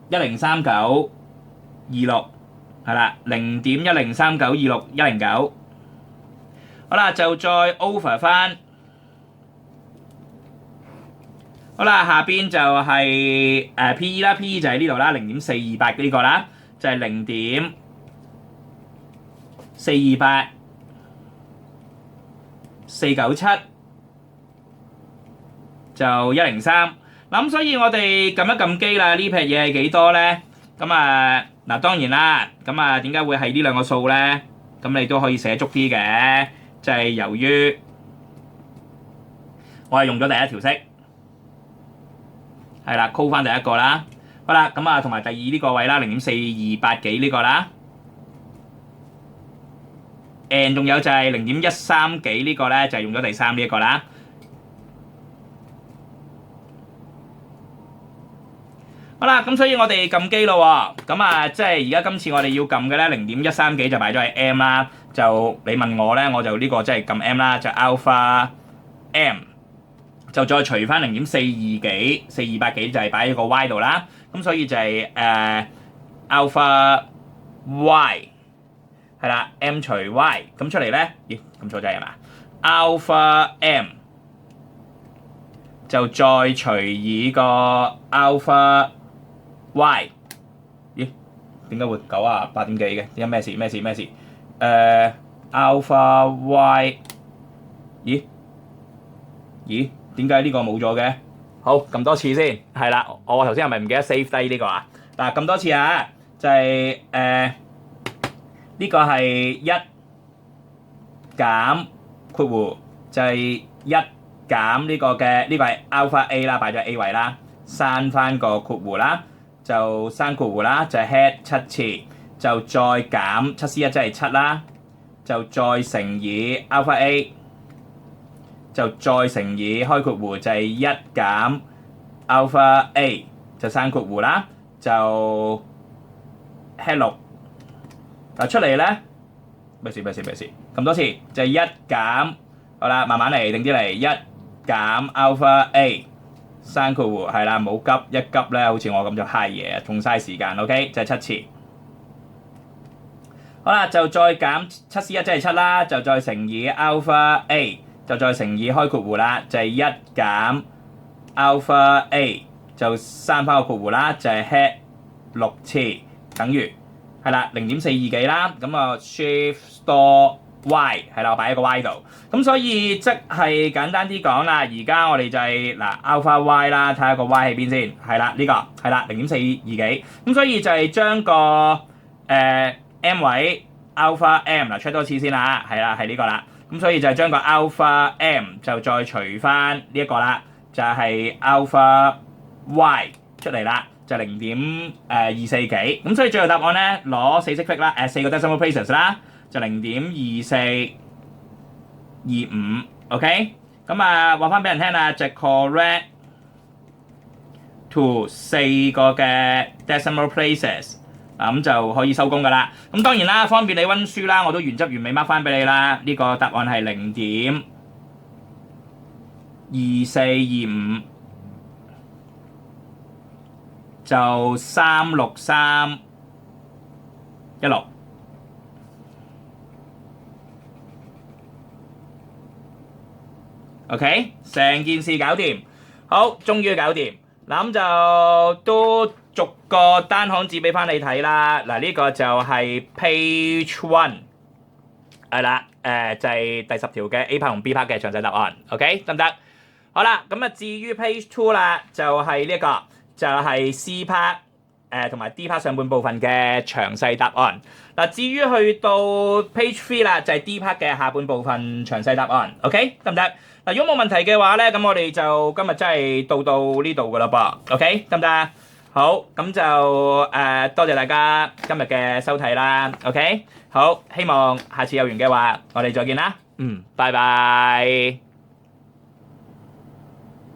0.103926係啦，0.10392610。好啦，就再 over 翻。好啦，下邊就係PE 啦 ，PE 就係呢度啦，0.428呢個啦，就係0.428497就103。嗱咁所以我哋撳一撳機啦，呢撇嘢係幾多咧？咁嗱當然啦，咁點解會係呢兩個數咧？咁你都可以寫足啲嘅，就係由於我係用咗第一條式，係啦 ，call 翻第一個啦。好啦，咁同埋第二呢個位啦，0.428幾呢個啦。and 仲有就係0.13幾呢個咧，就係用咗第3呢一個啦。好啦，咁所以我哋撳機咯喎，咁即係而家今次我哋要撳嘅咧0.13幾就擺咗喺 M 啦，就你問我咧，我就呢個即係撳 M 啦，就 alpha M， 就再除翻0.42幾、428幾就係擺喺個 Y 度啦，咁所以就係alpha Y。係啦 ，M 除 Y 咁出嚟咧，咦咁錯掣係嘛 ？alpha M 就再除以個 alpha Y， 咦點解會98點幾嘅？點解咩事？alpha Y， 咦點解呢個冇咗嘅？好撳多次先，係啦，我頭先係咪唔記得 save 低呢個啊？嗱撳多次啊，就係呢個係1減括弧，就係1減呢個嘅呢個係 alpha A 啦，擺咗 A 位啦，刪翻個括弧啦，就刪括弧啦，就係 head 7次，就再減7C1即係7啦，就再乘以 alpha A，就再乘以開括弧就係1減 alpha A 就閂括弧啦，就 head 6嗱出嚟咧，咩事咁多次就係1減好啦，慢慢嚟定啲嚟1減 alpha A 閂括弧係啦，冇急一急咧，好似我咁就嗨嘢，仲嘥時間 ，OK 就係7次。好啦，就再減7C1即係7啦，就再乘以 alpha A， 就再乘以開括弧啦，就係1減 alpha A， 就閂翻個括弧啦，就係 head 6次，等於係啦0.42幾啦，咁啊 shift store y 係啦，我擺喺個 y 度，咁所以即係簡單啲講啦，而家我哋就係嗱 alpha y 啦，睇下個 y 喺邊先，係啦呢個係啦0.42幾，咁所以就係將個M 位 alpha M 嗱 check 多次先啦，係啦係呢個啦，咁所以就係將個 alpha M 就再除翻呢一個啦，就係 alpha Y 出嚟啦，就0.24幾，咁所以最後答案咧攞4式 fix 啦，4個 decimal places 啦，就0.2425 ，OK， 咁啊話翻俾人聽啦，就 correct to 4個嘅 decimal places。咁就可以收工噶啦。咁當然啦，方便你温書啦，我都原汁原味 mark 翻俾你啦。呢個答案係0.2425，就36316。OK， 成件事搞掂，好，終於搞掂。嗱咁就都逐個單行字俾翻你睇啦。嗱呢個就係 page 1，係啦，就係第10條嘅 A part 同 B part 嘅詳細答案。OK， 得唔得？好啦，咁啊至於 page 2啦，就係呢一個，就係 C part 同埋 D part 上半部分嘅詳細答案。嗱至於去到 page 3啦，就係 D part 嘅下半部分詳細答案。OK， 得唔得？嗱，如果冇問題嘅話咧，咁我哋就今日真係到呢度噶啦噃，OK， 得唔得？好，咁就多謝大家今日嘅收睇啦，OK， 好，希望下次有緣嘅話，我哋再見啦，拜拜。